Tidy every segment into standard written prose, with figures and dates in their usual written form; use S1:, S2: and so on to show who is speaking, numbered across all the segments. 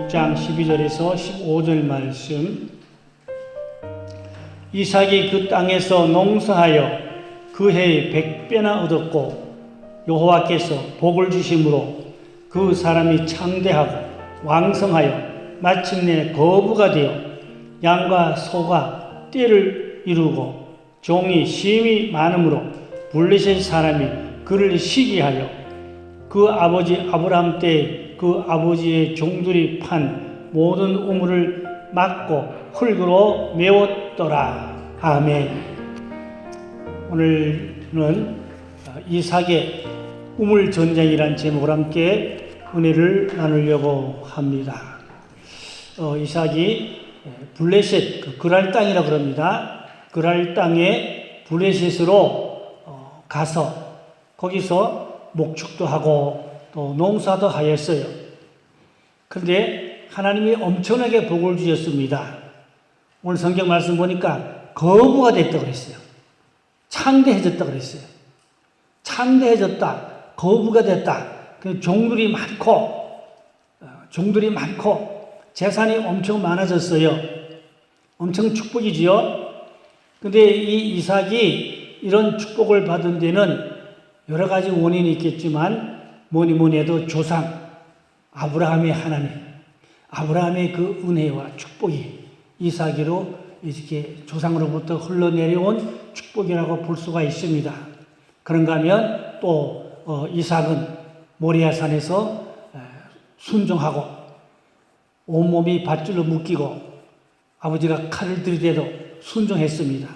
S1: 26장 12절에서 15절 말씀. 이삭이 그 땅에서 농사하여 그 해에 100배나 얻었고 여호와께서 복을 주심으로 그 사람이 창대하고 왕성하여 마침내 거부가 되어 양과 소가 떼를 이루고 종이 심히 많으므로 블레셋 사람이 그를 시기하여 그 아버지 아브라함 때 그 아버지의 종들이 판 모든 우물을 막고 흙으로 메웠더라. 아멘. 오늘은 이삭의 우물 전쟁이란 제목으로 함께 은혜를 나누려고 합니다. 이삭이 블레셋, 그랄 땅이라고 그럽니다. 그랄 땅에 블레셋으로 가서 거기서 목축도 하고 또 농사도 하였어요. 그런데 하나님이 엄청나게 복을 주셨습니다. 오늘 성경 말씀 보니까 거부가 됐다고 그랬어요. 창대해졌다고 그랬어요. 창대해졌다. 거부가 됐다. 종들이 많고 재산이 엄청 많아졌어요. 엄청 축복이지요. 근데 이 이삭이 이런 축복을 받은 데는 여러 가지 원인이 있겠지만 뭐니 해도 조상 아브라함의 하나님, 아브라함의 그 은혜와 축복이 이삭으로 이렇게 조상으로부터 흘러내려온 축복이라고 볼 수가 있습니다. 그런가 하면 또 이삭은 모리아산에서 순종하고 온몸이 밧줄로 묶이고 아버지가 칼을 들이대도 순종했습니다.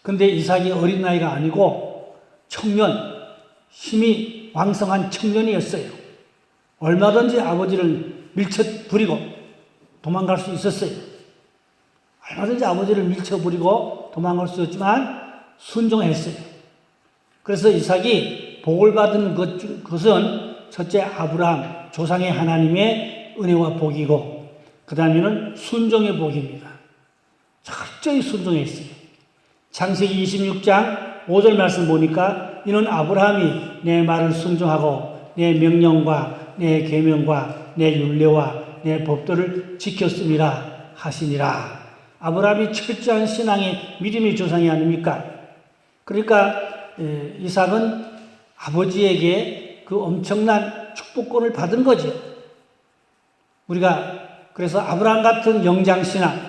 S1: 근데 이삭이 어린 나이가 아니고 청년, 힘이 왕성한 청년이었어요. 얼마든지 아버지를 밀쳐버리고 도망갈 수 있었어요. 얼마든지 아버지를 밀쳐버리고 도망갈 수 있었지만 순종했어요. 그래서 이삭이 복을 받은 것은 첫째 아브라함, 조상의 하나님의 은혜와 복이고 그 다음에는 순종의 복입니다. 철저히 순종했어요. 창세기 26장 5절 말씀 보니까 이는 아브라함이 내 말을 순종하고 내 명령과 내 계명과 내 율례와 내 법도를 지켰음이라 하시니라. 아브라함이 철저한 신앙의 믿음의 조상이 아닙니까? 그러니까 이삭은 아버지에게 그 엄청난 축복권을 받은 거죠. 우리가 그래서 아브라함 같은 영장신앙,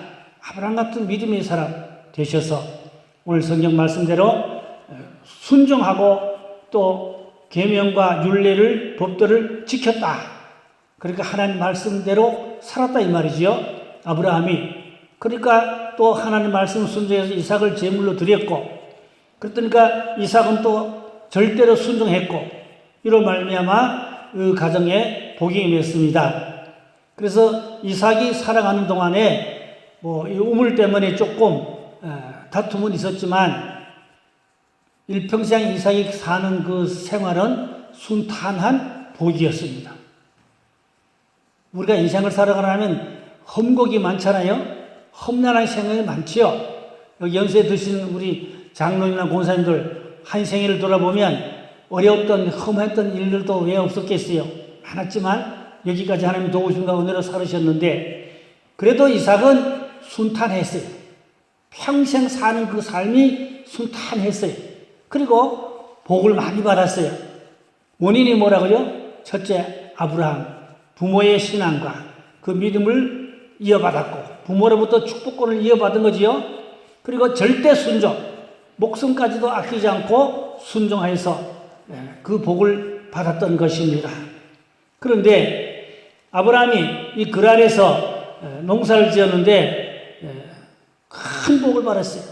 S1: 아브라함 같은 믿음의 사람 되셔서 오늘 성경 말씀대로 순종하고 또 계명과 율례를 법도를 지켰다. 그러니까 하나님 말씀대로 살았다 이 말이지요. 아브라함이. 그러니까 또 하나님 말씀 순종해서 이삭을 제물로 드렸고 그러니까 이삭은 또 절대로 순종했고 이로 말미암아 그 가정에 복이 임했습니다. 그래서 이삭이 살아가는 동안에 이 우물 때문에 조금 다툼은 있었지만 일평생 이삭이 사는 그 생활은 순탄한 복이었습니다. 우리가 인생을 살아가려면 험곡이 많잖아요. 험난한 생활이 많지요. 여기 연세 드신 우리 장로님이나 권사님들 한 생애를 돌아보면 어려웠던 험했던 일들도 왜 없었겠어요. 많았지만 여기까지 하나님 도우심과 은혜로 살으셨는데 그래도 이삭은 순탄했어요. 평생 사는 그 삶이 순탄했어요. 그리고 복을 많이 받았어요. 원인이 뭐라고요? 첫째, 아브라함. 부모의 신앙과 그 믿음을 이어받았고 부모로부터 축복권을 이어받은 거지요. 그리고 절대 순종. 목숨까지도 아끼지 않고 순종해서 그 복을 받았던 것입니다. 그런데 아브라함이 이 그랄에서 농사를 지었는데 큰 복을 받았어요.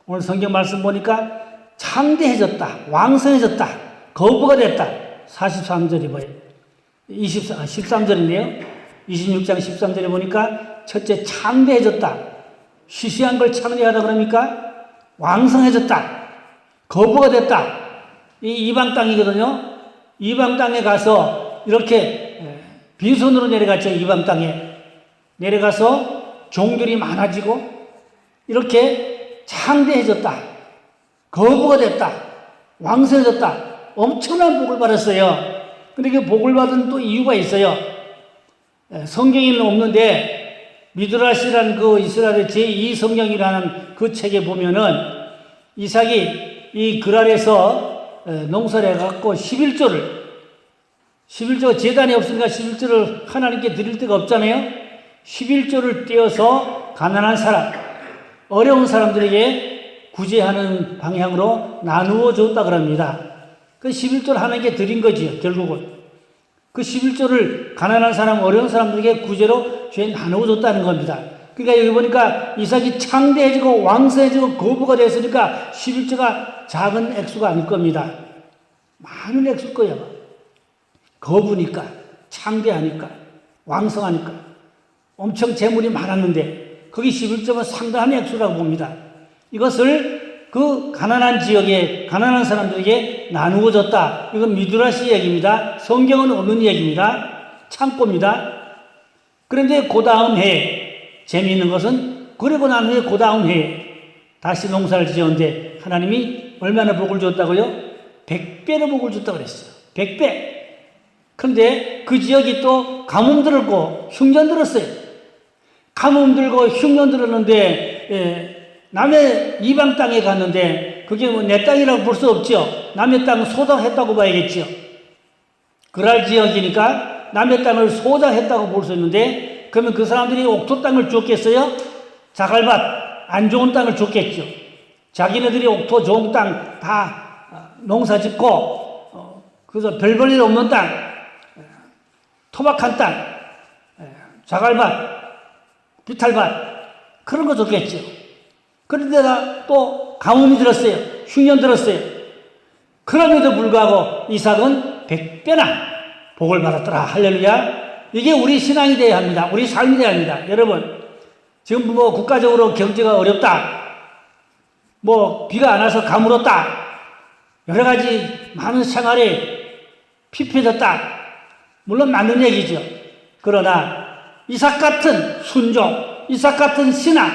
S1: 오늘 성경 말씀 보니까 창대해졌다. 왕성해졌다. 거부가 됐다. 43절이 뭐예요? 13절이네요. 26장 13절에 보니까 첫째 창대해졌다. 시시한 걸 창대하다 그러니까 왕성해졌다. 거부가 됐다. 이 이방 땅이거든요. 이방 땅에 가서 이렇게 빈손으로 내려갔죠. 이방 땅에. 내려가서 종들이 많아지고 이렇게 창대해졌다. 거부가 됐다. 왕성해졌다. 엄청난 복을 받았어요. 근데 그 복을 받은 또 이유가 있어요. 성경에는 없는데 미드라시라는 그 이스라엘의 제2 성경이라는 그 책에 보면은 이삭이 이 그랄에서 농사를 해갖고 11조가 제단이 없으니까 11조를 하나님께 드릴 데가 없잖아요. 11조를 떼어서 가난한 사람, 어려운 사람들에게 구제하는 방향으로 나누어 줬다 그럽니다. 그 11조를 하나님께 드린 거지요, 결국은. 그 11조를 가난한 사람, 어려운 사람들에게 구제로 죄 나누어 줬다는 겁니다. 그러니까 여기 보니까 이삭이 창대해지고 왕성해지고 거부가 됐으니까 11조가 작은 액수가 아닐 겁니다. 많은 액수일 거예요. 거부니까, 창대하니까, 왕성하니까. 엄청 재물이 많았는데 거기 11조는 상당한 액수라고 봅니다. 이것을 그 가난한 지역에 가난한 사람들에게 나누어 줬다. 이건 미드라시 얘기입니다. 성경은 없는 얘기입니다. 창고입니다. 그런데 그 다음 해에 재미있는 것은 그리고 난 후에 그 다음 해에 다시 농사를 지었는데 하나님이 얼마나 복을 줬다고요? 100배로 복을 줬다고 그랬어요. 100배. 그런데 그 지역이 또 가뭄 들었고 흉년 들었어요. 가뭄 들고 흉년 들었는데 남의 이방 땅에 갔는데 그게 뭐 내 땅이라고 볼 수 없죠. 남의 땅 소작했다고 봐야겠죠. 그랄 지역이니까 남의 땅을 소작했다고 볼 수 있는데 그러면 그 사람들이 옥토 땅을 줬겠어요? 자갈밭, 안 좋은 땅을 줬겠죠. 자기네들이 옥토 좋은 땅 다 농사 짓고 그래서 별 볼 일 없는 땅, 토박한 땅, 자갈밭, 비탈밭 그런 거 줬겠죠. 그런데가 또 가뭄이 들었어요. 흉년 들었어요. 그럼에도 불구하고 이삭은 100배나 복을 받았더라. 할렐루야. 이게 우리 신앙이 되어야 합니다. 우리 삶이 되어야 합니다. 여러분, 지금 뭐 국가적으로 경제가 어렵다. 뭐 비가 안 와서 가물었다. 여러 가지 많은 생활에 피폐해졌다. 물론 맞는 얘기죠. 그러나 이삭 같은 순종, 이삭 같은 신앙,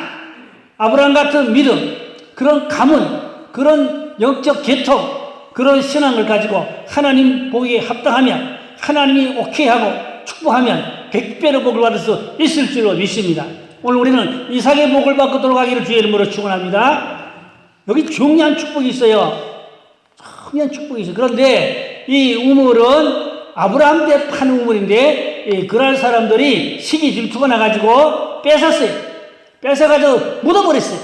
S1: 아브라함 같은 믿음, 그런 가문, 그런 영적 계통, 그런 신앙을 가지고 하나님 보기에 합당하면 하나님이 오케이 하고 축복하면 100배로 복을 받을 수 있을 줄로 믿습니다. 오늘 우리는 이삭의 복을 받고 돌아가기를 주의 이름으로 축원합니다. 여기 중요한 축복이 있어요. 중요한 축복이 있어요. 그런데 이 우물은 아브라함 때 판 우물인데 그럴 사람들이 시기 질투가 나가지고 뺏었어요. 뺏어가지고 묻어버렸어요.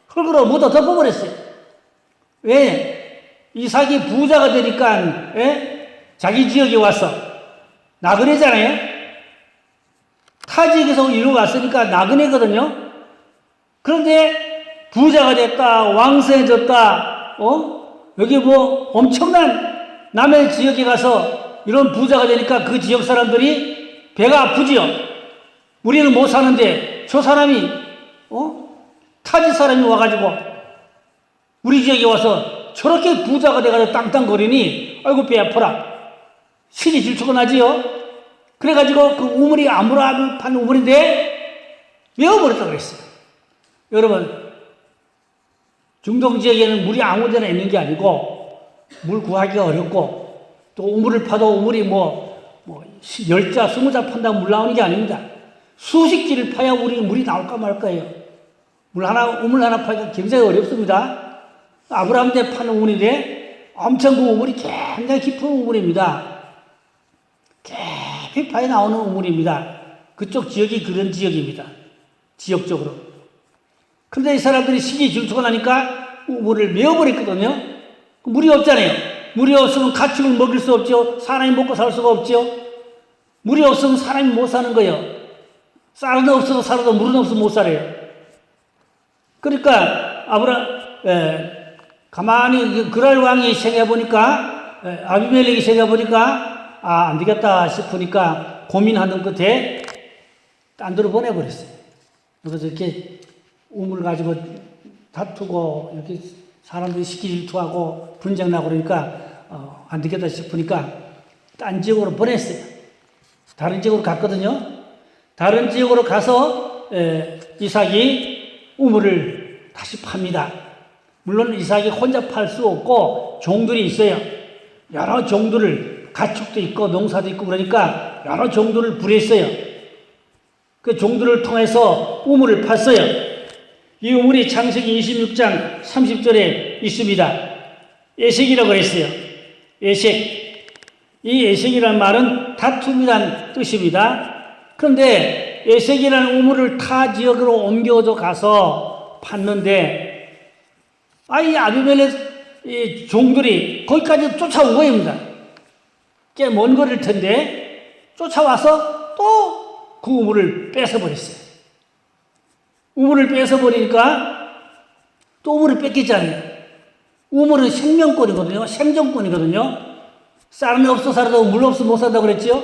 S1: 흙으로 묻어 덮어버렸어요. 왜? 이삭이 부자가 되니까 자기 지역에 와서 나그네잖아요. 타 지역에서 이리로 왔으니까 나그네거든요. 그런데 부자가 됐다, 왕성해졌다, 여기 뭐 엄청난 남의 지역에 가서 이런 부자가 되니까 그 지역 사람들이 배가 아프지요. 우리는 못 사는데 저 사람이 타지 사람이 와가지고 우리 지역에 와서 저렇게 부자가 돼가지고 땅땅거리니 아이고 배 아파라. 신이 질투가 나지요. 그래가지고 그 우물이 아브라함을 판 우물인데 메어버렸다고 그랬어요. 여러분, 중동 지역에는 물이 아무 데나 있는 게 아니고 물 구하기가 어렵고 또 우물을 파도 우물이 뭐 10자, 20자 판다고 물 나오는 게 아닙니다. 수십 기를 파야 물이 나올까 말까예요. 우물 하나 파기가 굉장히 어렵습니다. 아브라함 때 파는 우물인데 엄청 그 우물이 굉장히 깊은 우물입니다. 깊이 파에 나오는 우물입니다. 그쪽 지역이 그런 지역입니다. 지역적으로. 그런데 이 사람들이 시기 질투가 나니까 우물을 메어버렸거든요. 물이 없잖아요. 물이 없으면 가축을 먹일 수 없죠. 사람이 먹고 살 수가 없죠. 물이 없으면 사람이 못 사는 거예요. 쌀은 없어도 살아도 물은 없으면 못 살아요. 그러니까 가만히 그랄 왕이 생각해보니까 아비멜렉이 생각해보니까 안 되겠다 싶으니까 고민하는 끝에 딴 데로 보내버렸어요. 그래서 이렇게 우물 가지고 다투고 이렇게 사람들이 시기 질투하고 분쟁나고 그러니까 안 되겠다 싶으니까 딴 지역으로 보냈어요. 다른 지역으로 갔거든요. 다른 지역으로 가서 이삭이 우물을 다시 팝니다. 물론 이삭이 혼자 팔 수 없고 종들이 있어요. 여러 종들을 가축도 있고 농사도 있고 그러니까 여러 종들을 부렸어요. 그 종들을 통해서 우물을 팠어요. 이 우물이 창세기 26장 30절에 있습니다. 에색이라고 그랬어요. 에색. 이 에색이라는 말은 다툼이란 뜻입니다. 그런데 에색이라는 우물을 타 지역으로 옮겨져 가서 팠는데, 이 아비멜렉 종들이 거기까지 쫓아온 거입니다. 꽤 먼 거리일 텐데 쫓아와서 또 그 우물을 뺏어버렸어요. 우물을 뺏어버리니까 또 우물을 뺏기잖아요. 우물은 생명권이거든요. 생존권이거든요. 사람이 없어 살아도 물 없어 못 산다고 그랬죠?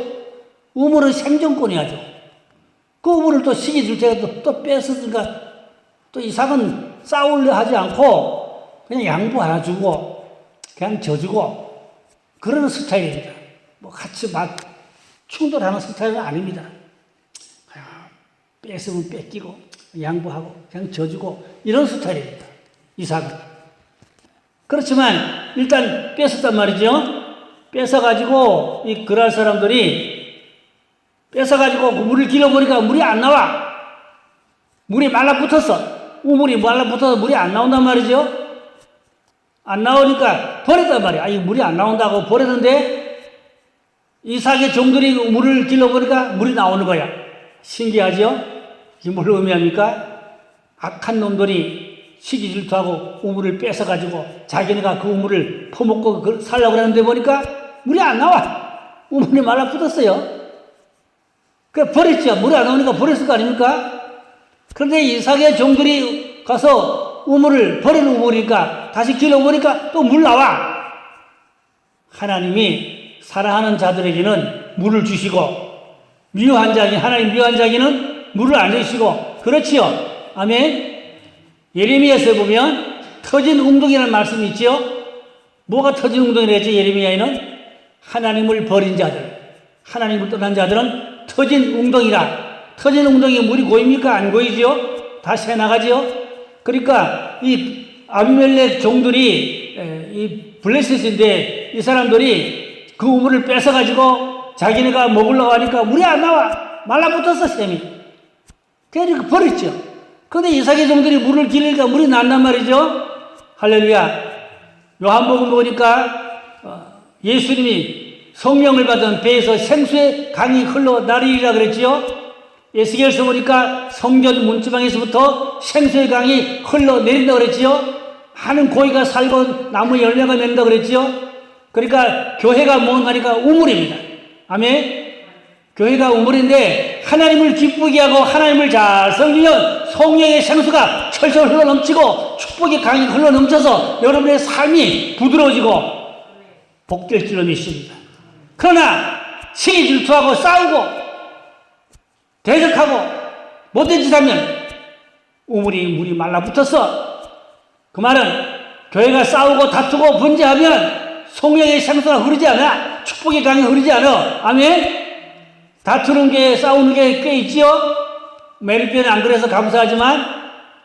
S1: 우물은 생존권이야죠. 그 우물을 또 시기 줄 때가 또 뺏었으니까 또 이삭은 싸우려 하지 않고 그냥 양보 하나 주고 그냥 져주고 그러는 스타일입니다. 뭐 같이 막 충돌하는 스타일은 아닙니다. 그냥 뺏으면 뺏기고 양보하고 그냥 져주고 이런 스타일입니다. 이삭은. 그렇지만 일단 뺏었단 말이죠. 뺏어가지고 이 그랄 사람들이 뺏어가지고 물을 길어보니까 물이 안 나와. 물이 말라붙었어. 우물이 말라붙어서 물이 안 나온단 말이죠. 안 나오니까 버렸단 말이야. 이 물이 안 나온다고 버렸는데 이삭의 종들이 물을 길러보니까 물이 나오는 거야. 신기하죠? 이게 뭘 의미합니까? 악한 놈들이 시기 질투하고 우물을 뺏어가지고 자기네가 그 우물을 퍼먹고 살려고 그러는데 보니까 물이 안 나와. 우물이 말라붙었어요. 그래 버렸죠. 물이 안 나오니까 버렸을 거 아닙니까? 그런데 이삭의 종들이 가서 우물을 버리는 우물이니까 다시 길러보니까 또 물 나와. 하나님이 사랑하는 자들에게는 물을 주시고 미워한 자에게 하나님 미워한 자에게는 물을 안 주시고 그렇지요. 아멘. 예레미야서에 보면 터진 웅덩이라는 말씀이 있지요. 뭐가 터진 웅덩이라 했죠? 예레미야에는 하나님을 버린 자들, 하나님을 떠난 자들은 터진 웅덩이라. 터진 웅덩이에 물이 고입니까? 안 고이죠? 다 새나가죠? 그러니까 이 아비멜렉 종들이 이 블레셋인데 이 사람들이 그 우물을 뺏어가지고 자기네가 먹으려고 하니까 물이 안 나와. 말라붙었어, 샘이. 그래서 버렸죠. 그런데 이삭의 종들이 물을 기르니까 물이 난단 말이죠. 할렐루야. 요한복음 보니까 예수님이 성령을 받은 배에서 생수의 강이 흘러나리리라 그랬지요. 에스겔서 보니까 성전 문지방에서부터 생수의 강이 흘러내린다 그랬지요. 많은 고기가 살고 나무 열매가 맺는다 그랬지요. 그러니까 교회가 뭔가니까 우물입니다. 아멘. 교회가 우물인데 하나님을 기쁘게 하고 하나님을 잘 섬기면 성령의 생수가 철철 흘러넘치고 축복의 강이 흘러넘쳐서 여러분의 삶이 부드러워지고 복될 줄로 믿습니다. 그러나 시기 질투하고 싸우고 대적하고 못된 짓 하면 물이 말라붙었어. 그 말은 교회가 싸우고 다투고 분쟁하면 성령의 생수가 흐르지 않아. 축복의 강이 흐르지 않아. 아멘. 다투는 게 싸우는 게 꽤 있지요. 메리트는 안 그래서 감사하지만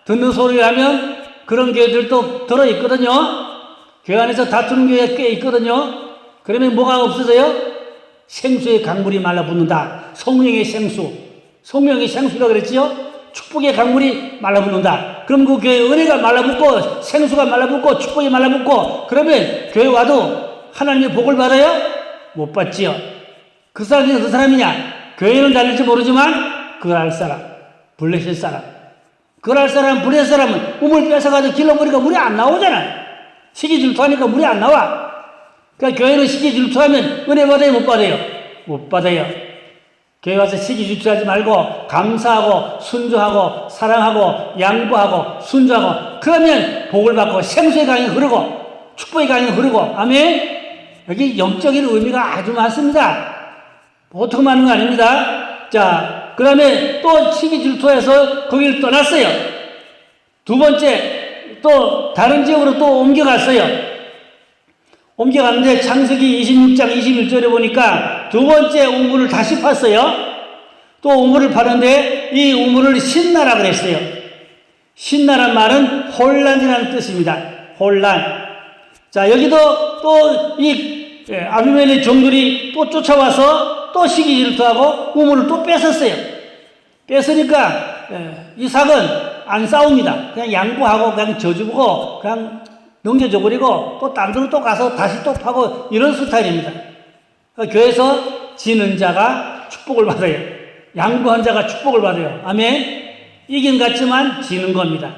S1: 듣는 소리 하면 그런 교회들도 들어있거든요. 교회 안에서 다투는 교회 꽤 있거든요. 그러면 뭐가 없어져요? 생수의 강물이 말라붙는다. 성령의 생수. 성령의 생수라고 그랬지요. 축복의 강물이 말라붙는다. 그럼 그 교회 은혜가 말라붙고 생수가 말라붙고 축복이 말라붙고 그러면 교회 와도 하나님의 복을 받아요? 못 받지요. 그 사람이 어떤 사람이냐? 교회는 다닐지 모르지만 그럴 사람, 블레셋 사람. 그럴 사람, 블레셋 사람은 우물 뺏어가지고 길러보니까 물이 안 나오잖아요. 시기 질투하니까 물이 안 나와. 그러니까 교회는 시기 질투하면 은혜 받아요? 못 받아요? 못 받아요. 교회 와서 시기 질투하지 말고 감사하고 순종하고 사랑하고 양보하고 순종하고 그러면 복을 받고 생수의 강이 흐르고 축복의 강이 흐르고 아멘. 여기 영적인 의미가 아주 많습니다. 보통 많은 거 아닙니다. 자, 그 다음에 또 시기 질투해서 거기를 떠났어요. 두 번째 또 다른 지역으로 또 옮겨갔어요. 옮겨갔는데 창세기 26장 21절에 보니까 두 번째 우물을 다시 팠어요. 또 우물을 파는데 이 우물을 신나라 그랬어요. 신나란 말은 혼란이라는 뜻입니다. 혼란. 자, 여기도 또 이 아비멜렉 종들이 또 쫓아와서 또 시기 질투하고 우물을 또 뺏었어요. 뺏으니까 이삭은 안 싸웁니다. 그냥 양보하고 그냥 져주고 그냥 넘겨줘 버리고 또 딴 데로 또 가서 다시 또 파고 이런 스타일입니다. 교회에서 지는 자가 축복을 받아요. 양보한 자가 축복을 받아요. 아멘. 이긴 같지만 지는 겁니다.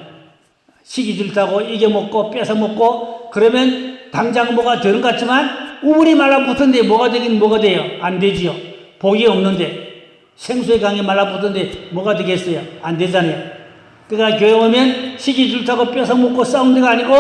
S1: 시기 질타고 이겨먹고 뺏어먹고 그러면 당장 뭐가 되는 것 같지만 우물이 말라붙었는데 뭐가 되긴 뭐가 돼요? 안 되지요. 복이 없는데 생수의 강에 말라붙었는데 뭐가 되겠어요? 안 되잖아요. 그러니까 교회 오면 시기 질타고 뺏어먹고 싸운 데가 아니고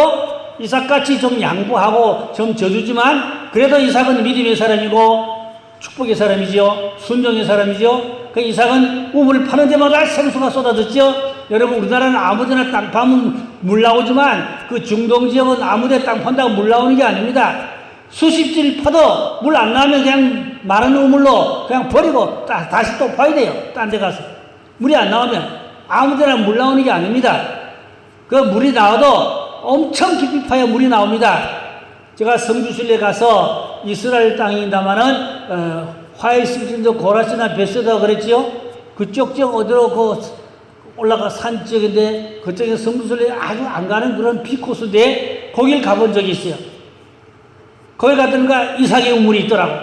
S1: 이삭같이 좀 양보하고 좀 져주지만 그래도 이삭은 믿음의 사람이고 축복의 사람이죠. 순종의 사람이죠. 그 이삭은 우물을 파는 데마다 생수가 쏟아졌죠. 여러분 우리나라는 아무데나 땅 파면 물 나오지만 그 중동 지역은 아무데 땅 판다고 물 나오는 게 아닙니다. 수십 질 파도 물 안 나오면 그냥 마른 우물로 그냥 버리고 다시 또 파야 돼요. 딴 데 가서. 물이 안 나오면 아무데나 물 나오는 게 아닙니다. 그 물이 나와도 엄청 깊이 파야 물이 나옵니다. 제가 성주순례 가서 이스라엘 땅입니다마는 화이스도 고라스나 베스다 그랬지요. 그쪽 지역 어디로 올라가 산 지역인데 그쪽에 성주순례 아주 안 가는 그런 비코스인데 거길 가본 적이 있어요. 거기 갔더니가 이삭의 우물이 있더라고.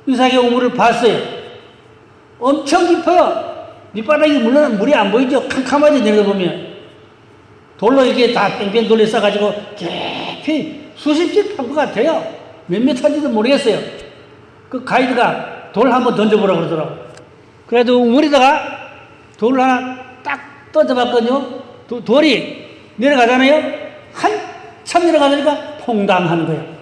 S1: 이삭의 우물을 봤어요. 엄청 깊어요. 밑바닥이 물론 물이 안 보이죠. 캄캄하게 내려보면 돌로 이렇게 다 뺑뺑 돌려 싸가지고 깊이 수십씩 판 것 같아요. 몇 미터인지도 모르겠어요. 그 가이드가 돌 한번 던져보라고 그러더라고. 그래도 우물에다가 돌을 하나 딱 던져봤거든요. 돌이 내려가잖아요. 한참 내려가니까 퐁당 하는 거예요.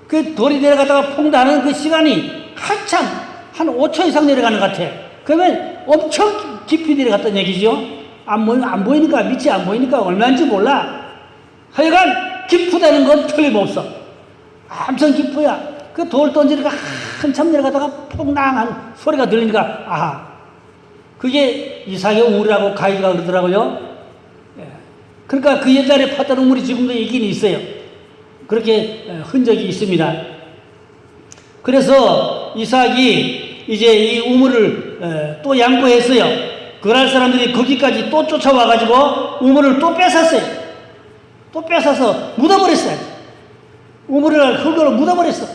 S1: 그 돌이 내려가다가 퐁당 하는 그 시간이 한참 한 5초 이상 내려가는 것 같아요. 그러면 엄청 깊이 내려갔다는 얘기죠. 안 보이니까, 밑이 안 보이니까 얼마인지 몰라. 하여간 깊다는 건 틀림없어. 엄청 깊어야. 그 돌 던지니까 한참 내려가다가 퐁당한 소리가 들리니까, 아하. 그게 이삭의 우물이라고 가이드가 그러더라고요. 그러니까 그 옛날에 팠던 우물이 지금도 있긴 있어요. 그렇게 흔적이 있습니다. 그래서 이삭이 이제 이 우물을 또 양보했어요. 그랄 사람들이 거기까지 또 쫓아와가지고 우물을 또 뺏었어요. 또 뺏어서 묻어버렸어요. 우물을 흙으로 묻어버렸어.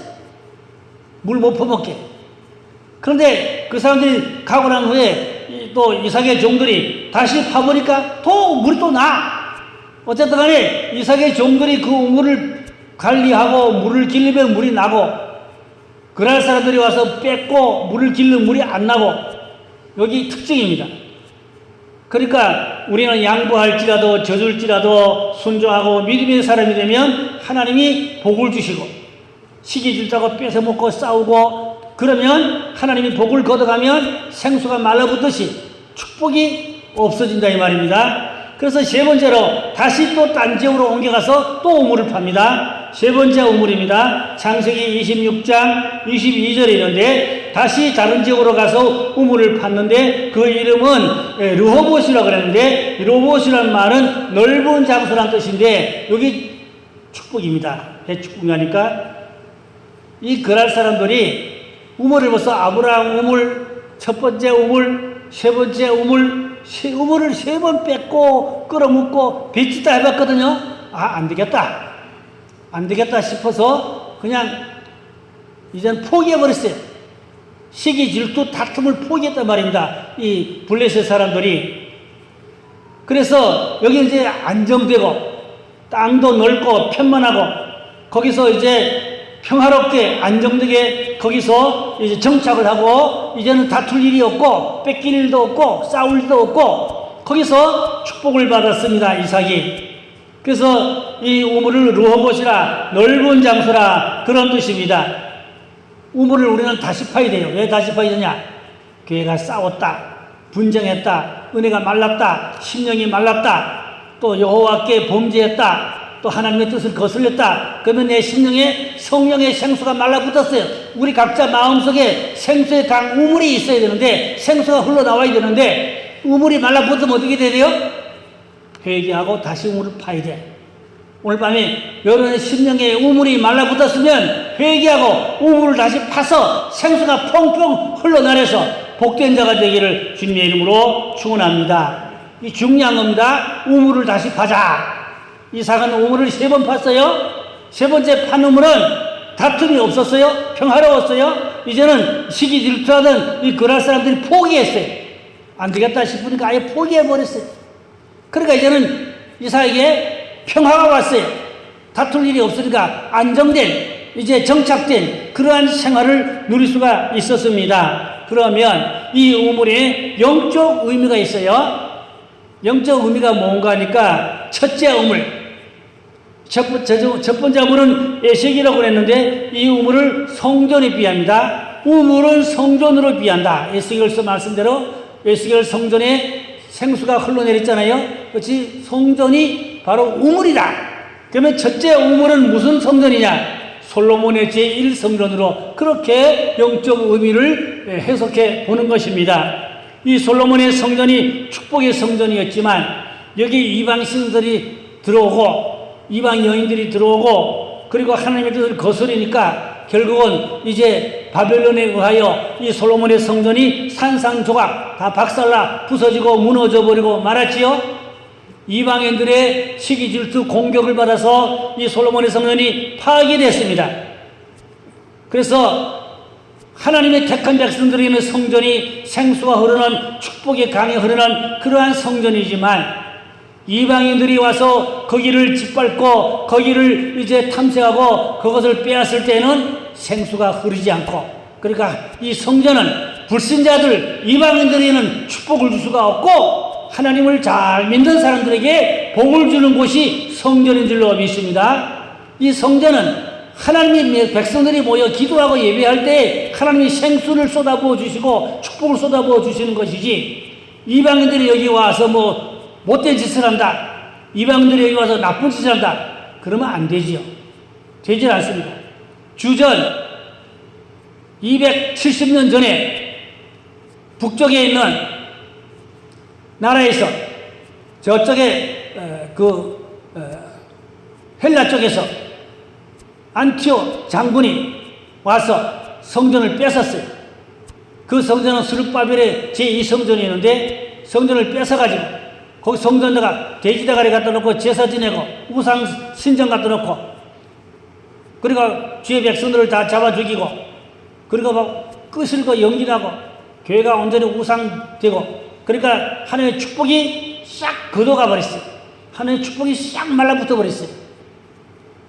S1: 물 못 퍼먹게. 그런데 그 사람들이 가고 난 후에 또 이삭의 종들이 다시 파보니까 또 물이 또 나. 어쨌든 간에 이삭의 종들이 그 우물을 관리하고 물을 길르면 물이 나고 그랄 사람들이 와서 뺏고 물을 길르면 물이 안 나고 여기 특징입니다. 그러니까 우리는 양보할지라도 져줄지라도 순종하고 믿음의 사람이 되면 하나님이 복을 주시고 시기 질타고 뺏어먹고 싸우고 그러면 하나님이 복을 걷어가면 생수가 말라붙듯이 축복이 없어진다 이 말입니다. 그래서 세 번째로 다시 또 딴 지역으로 옮겨가서 또 우물을 팝니다. 세 번째 우물입니다. 창세기 26장 22절에 있는데 다시 다른 지역으로 가서 우물을 팠는데 그 이름은 르호봇이라고 그랬는데 르호봇이라는 말은 넓은 장소라는 뜻인데 여기 축복입니다. 왜 축복이니까 이 그랄 사람들이 우물을 벌써 아브라함 우물, 첫 번째 우물, 세 번째 우물, 우물을 세 번 뺏고 끌어묻고 빚짓다 해봤거든요. 안 되겠다. 안 되겠다 싶어서 그냥 이제는 포기해버렸어요. 시기 질투 다툼을 포기했단 말입니다. 이 블레셋 사람들이. 그래서 여기 이제 안정되고 땅도 넓고 편만하고 거기서 이제 평화롭게 안정되게 거기서 이제 정착을 하고 이제는 다툴 일이 없고 뺏길 일도 없고 싸울 일도 없고 거기서 축복을 받았습니다. 이삭이. 그래서 이 우물을 르호봇이라 넓은 장소라 그런 뜻입니다. 우물을 우리는 다시 파야 돼요. 왜 다시 파야 되냐? 교회가 싸웠다, 분쟁했다, 은혜가 말랐다, 심령이 말랐다, 또 여호와께 범죄했다, 또 하나님의 뜻을 거슬렸다. 그러면 내 심령에 성령의 생수가 말라붙었어요. 우리 각자 마음속에 생수의 강 우물이 있어야 되는데 생수가 흘러나와야 되는데 우물이 말라붙으면 어떻게 돼야 돼요? 회개하고 다시 우물을 파야 돼. 오늘 밤에 여러분의 심령에 우물이 말라붙었으면 회개하고 우물을 다시 파서 생수가 펑펑 흘러나려서 복된 자가 되기를 주님의 이름으로 축원합니다. 이 중요한 겁니다. 우물을 다시 파자. 이삭은 우물을 3번 팠어요. 3번째 판 우물은 다툼이 없었어요. 평화로웠어요. 이제는 시기 질투하던 이 그랄 사람들이 포기했어요. 안 되겠다 싶으니까 아예 포기해버렸어요. 그러니까 이제는 이삭에게 평화가 왔어요. 다툴 일이 없으니까 안정된, 이제 정착된 그러한 생활을 누릴 수가 있었습니다. 그러면 이 우물에 영적 의미가 있어요. 영적 의미가 뭔가 하니까 첫째 우물, 첫 번째 우물은 에색이라고 했는데 이 우물을 성전에 비합니다. 우물은 성전으로 비한다. 에스겔서 말씀대로 에스겔 성전에 생수가 흘러내렸잖아요. 그렇지? 성전이 바로 우물이다. 그러면 첫째 우물은 무슨 성전이냐? 솔로몬의 제1성전으로 그렇게 영적 의미를 해석해 보는 것입니다. 이 솔로몬의 성전이 축복의 성전이었지만 여기 이방 신들이 들어오고 이방 여인들이 들어오고 그리고 하나님의 뜻을 거스르니까 결국은 이제 바벨론에 의하여 이 솔로몬의 성전이 산산조각 다 박살나 부서지고 무너져 버리고 말았지요. 이방인들의 시기 질투 공격을 받아서 이 솔로몬의 성전이 파괴됐습니다. 그래서 하나님의 택한 백성들이 있는 성전이 생수가 흐르는 축복의 강이 흐르는 그러한 성전이지만 이방인들이 와서 거기를 짓밟고 거기를 이제 탐색하고 그것을 빼앗을 때는 생수가 흐르지 않고, 그러니까 이 성전은 불신자들 이방인들에는 축복을 줄 수가 없고 하나님을 잘 믿는 사람들에게 복을 주는 곳이 성전인 줄로 믿습니다. 이 성전은 하나님의 백성들이 모여 기도하고 예배할 때 하나님이 생수를 쏟아부어 주시고 축복을 쏟아부어 주시는 것이지, 이방인들이 여기 와서 뭐 못된 짓을 한다, 이방인들이 여기 와서 나쁜 짓을 한다, 그러면 안 되지요. 되질 않습니다. 주전 270년 전에 북쪽에 있는 나라에서 저쪽에 헬라 쪽에서 안티오 장군이 와서 성전을 뺏었어요. 그 성전은 스룹바벨의 제2성전이었는데 성전을 뺏어가지고 거기 성전에다가 돼지대가리 갖다 놓고 제사 지내고 우상 신전 갖다 놓고 그리고 주의 백성들을 다 잡아 죽이고 그리고 막 끄슬고 연기나고 교회가 온전히 우상되고, 그러니까 하나님의 축복이 싹 걷어가 버렸어요. 하나님의 축복이 싹 말라붙어 버렸어요.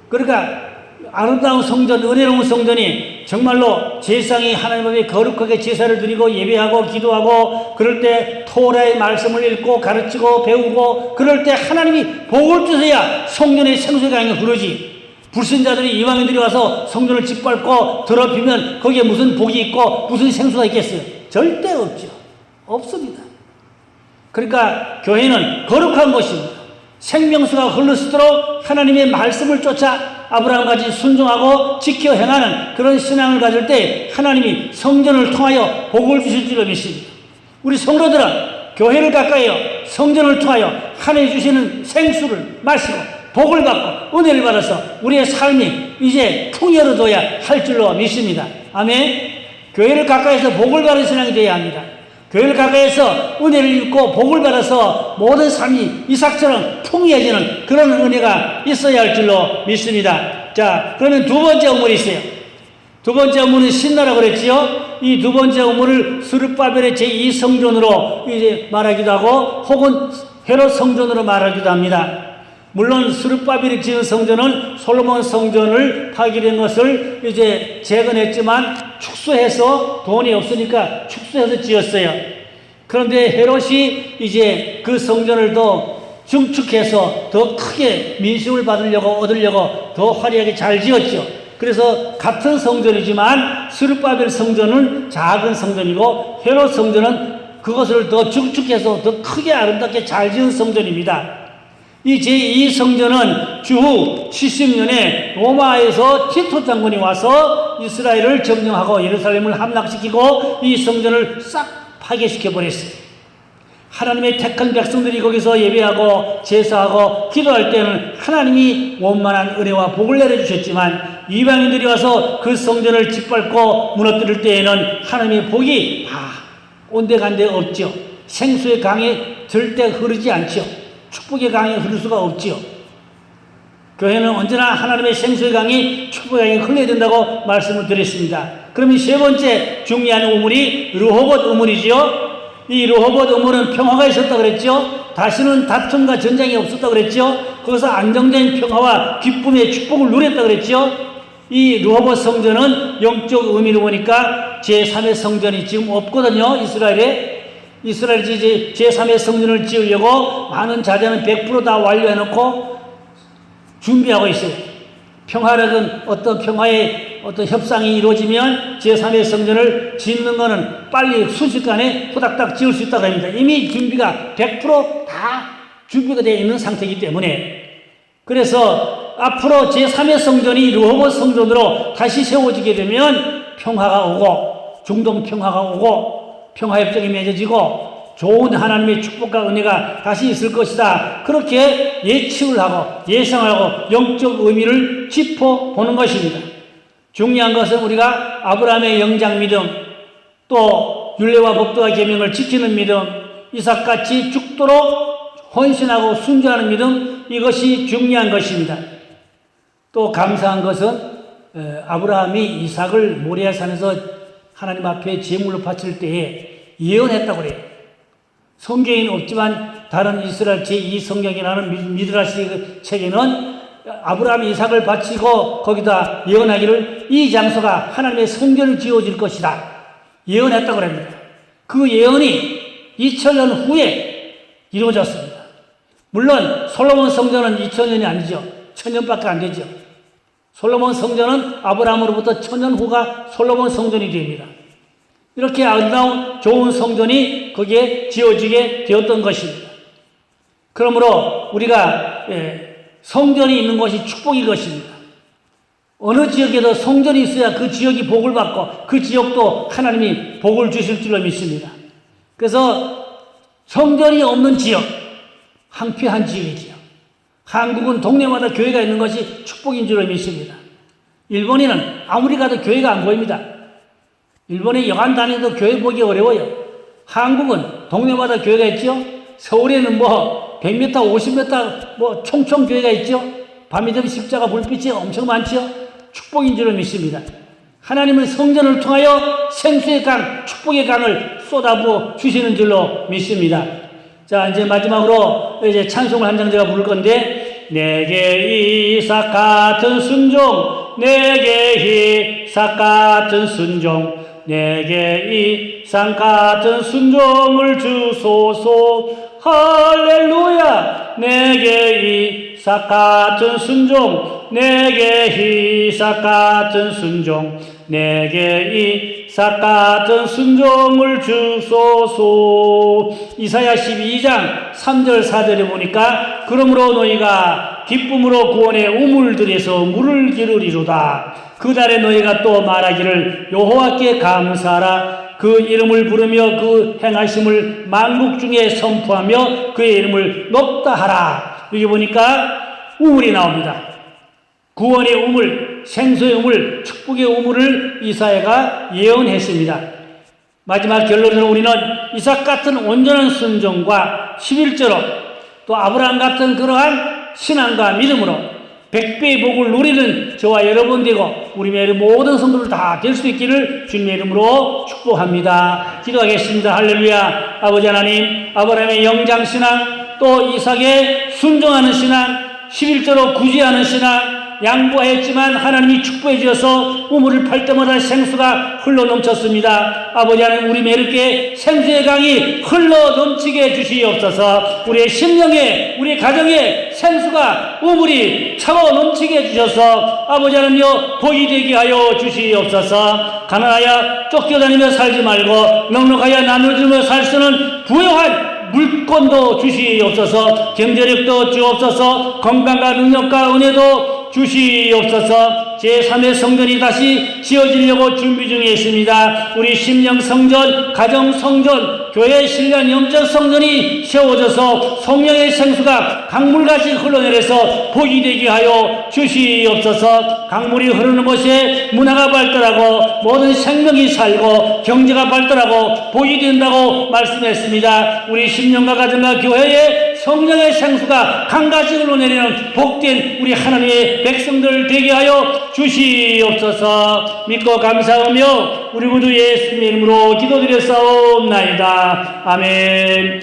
S1: 그러니까 아름다운 성전, 은혜로운 성전이 정말로 제사장이 하나님 앞에 거룩하게 제사를 드리고 예배하고 기도하고 그럴 때 토라의 말씀을 읽고 가르치고 배우고 그럴 때 하나님이 복을 주셔야 성전의 생수의 강이 흐르지. 불신자들이 이방인들이 와서 성전을 짓밟고 더럽히면 거기에 무슨 복이 있고 무슨 생수가 있겠어요? 절대 없죠. 없습니다. 그러니까 교회는 거룩한 곳입니다. 생명수가 흘러쓰도록 하나님의 말씀을 쫓아 아브라함같이 순종하고 지켜 행하는 그런 신앙을 가질 때 하나님이 성전을 통하여 복을 주실 줄로 믿습니다. 우리 성도들은 교회를 가까이요 성전을 통하여 하나님이 주시는 생수를 마시고 복을 받고 은혜를 받아서 우리의 삶이 이제 풍요로워야 할 줄로 믿습니다. 아멘. 교회를 가까이서 복을 받는 신앙이 되어야 합니다. 교회를 가까이서 은혜를 입고 복을 받아서 모든 삶이 이삭처럼 풍요해지는 그런 은혜가 있어야 할 줄로 믿습니다. 자, 그러면 두 번째 우물이 있어요. 두 번째 우물은 신나라고 그랬지요. 이 두 번째 우물을 스룹바벨의 제2성전으로 이제 말하기도 하고 혹은 헤롯 성전으로 말하기도 합니다. 물론 스룹바벨이 지은 성전은 솔로몬 성전을 파괴된 것을 이제 재건했지만 축소해서 돈이 없으니까 축소해서 지었어요. 그런데 헤롯이 이제 그 성전을 더 증축해서 더 크게 민심을 얻으려고 더 화려하게 잘 지었죠. 그래서 같은 성전이지만 스룹바벨 성전은 작은 성전이고 헤롯 성전은 그것을 더 증축해서 더 크게 아름답게 잘 지은 성전입니다. 이 제2성전은 주후 70년에 로마에서 티토 장군이 와서 이스라엘을 점령하고 예루살렘을 함락시키고 이 성전을 싹 파괴시켜 버렸어요. 하나님의 택한 백성들이 거기서 예배하고 제사하고 기도할 때는 하나님이 원만한 은혜와 복을 내려주셨지만 이방인들이 와서 그 성전을 짓밟고 무너뜨릴 때에는 하나님의 복이 다 온데간데 없죠. 생수의 강이 절대 흐르지 않죠. 축복의 강이 흐를 수가 없죠. 교회는 언제나 하나님의 생수의 강이 축복의 강이 흘러야 된다고 말씀을 드렸습니다. 그러면 세 번째 중요한 우물이 르호봇 우물이지요. 이 르호봇 우물은 평화가 있었다 그랬죠. 다시는 다툼과 전쟁이 없었다 그랬죠. 거기서 안정된 평화와 기쁨의 축복을 누렸다 그랬죠. 이 르호봇 성전은 영적 의미로 보니까 제3의 성전이 지금 없거든요. 이스라엘이 제3의 성전을 지으려고 많은 자재는 100% 다 완료해놓고 준비하고 있어요. 평화력은 어떤 평화의 어떤 협상이 이루어지면 제3의 성전을 짓는 거는 빨리 순식간에 후닥닥 지을 수 있다고 합니다. 이미 준비가 100%다 준비가 되어 있는 상태이기 때문에. 그래서 앞으로 제3의 성전이 르호봇 성전으로 다시 세워지게 되면 평화가 오고, 중동 평화가 오고, 평화협정이 맺어지고, 좋은 하나님의 축복과 은혜가 다시 있을 것이다. 그렇게 예측을 하고 예상을 하고 영적 의미를 짚어보는 것입니다. 중요한 것은 우리가 아브라함의 영장 믿음, 또 율례와 법도와 계명을 지키는 믿음, 이삭같이 죽도록 헌신하고 순종하는 믿음, 이것이 중요한 것입니다. 또 감사한 것은 아브라함이 이삭을 모리아산에서 하나님 앞에 제물로 바칠 때에 예언했다고 그래요. 성경에는 없지만 다른 이스라엘 제2성경이라는 미드라시 책에는 아브라함이 이삭을 바치고 거기다 예언하기를 이 장소가 하나님의 성전을 지어질 것이다. 예언했다고 합니다. 그 예언이 2000년 후에 이루어졌습니다. 물론 솔로몬 성전은 2000년이 아니죠. 1000년밖에 안 되죠. 솔로몬 성전은 아브라함으로부터 1000년 후가 솔로몬 성전이 됩니다. 이렇게 아름다운 좋은 성전이 거기에 지어지게 되었던 것입니다. 그러므로 우리가 성전이 있는 것이 축복인 것입니다. 어느 지역에도 성전이 있어야 그 지역이 복을 받고 그 지역도 하나님이 복을 주실 줄로 믿습니다. 그래서 성전이 없는 지역, 황폐한 지역이지요. 한국은 동네마다 교회가 있는 것이 축복인 줄로 믿습니다. 일본에는 아무리 가도 교회가 안 보입니다. 일본에 여관 다니도 교회 보기 어려워요. 한국은 동네마다 교회가 있죠. 서울에는 100m, 50m 총총 교회가 있죠. 밤이 되면 십자가 불빛이 엄청 많죠. 축복인 줄로 믿습니다. 하나님은 성전을 통하여 생수의 강, 축복의 강을 쏟아부어 주시는 줄로 믿습니다. 자, 이제 마지막으로 이제 찬송을 한 장 제가 부를 건데, 내게 이삭 같은 순종, 내게 이삭 같은 순종, 내게 이삭 같은 순종을 주소서. 할렐루야. 내게 이삭 같은 순종, 내게 이삭 같은 순종, 내게 이삭 같은 순종을 주소서. 이사야 12장 3절 4절에 보니까 그러므로 너희가 기쁨으로 구원의 우물들에서 물을 기르리로다. 그 달에 너희가 또 말하기를 여호와께 감사하라. 그 이름을 부르며 그 행하심을 만국 중에 선포하며 그의 이름을 높다 하라. 여기 보니까 우물이 나옵니다. 구원의 우물, 생수의 우물, 축복의 우물을 이사야가 예언했습니다. 마지막 결론으로 우리는 이삭 같은 온전한 순종과 11조로 또 아브라함 같은 그러한 신앙과 믿음으로 100배의 복을 누리는 저와 여러분 되고 우리 모든 성도들 다 될 수 있기를 주님의 이름으로 축복합니다. 기도하겠습니다. 할렐루야. 아버지 하나님, 아브라함의 영장신앙, 또 이삭의 순종하는 신앙, 11조로 구제하는 신앙, 양보했지만 하나님이 축복해 주셔서 우물을 팔 때마다 생수가 흘러 넘쳤습니다. 아버지 하나님, 우리 메르게 생수의 강이 흘러 넘치게 해주시옵소서. 우리의 심령에, 우리 가정에 생수가, 우물이 차고 넘치게 해주셔서 아버지 하나님여 복이 되게 하여 주시옵소서. 가난하여 쫓겨다니며 살지 말고 넉넉하여 나눠주며 살 수는 부요한 물권도 주시옵소서. 경제력도 주옵소서. 건강과 능력과 은혜도 주시옵소서. 제3의 성전이 다시 지어지려고 준비 중에 있습니다. 우리 심령 성전, 가정 성전, 교회 신령 영적 성전이 세워져서 성령의 생수가 강물같이 흘러내려서 복이 되게 하여 주시옵소서. 강물이 흐르는 곳에 문화가 발달하고 모든 생명이 살고 경제가 발달하고 복이 된다고 말씀했습니다. 우리 심령과 가정과 교회에 성령의 생수가 강같이 흘러내리는 복된 우리 하나님의 백성들 되게 하여 주시옵소서. 믿고 감사하며 우리 모두 예수님의 이름으로 기도드렸사옵나이다. 아멘.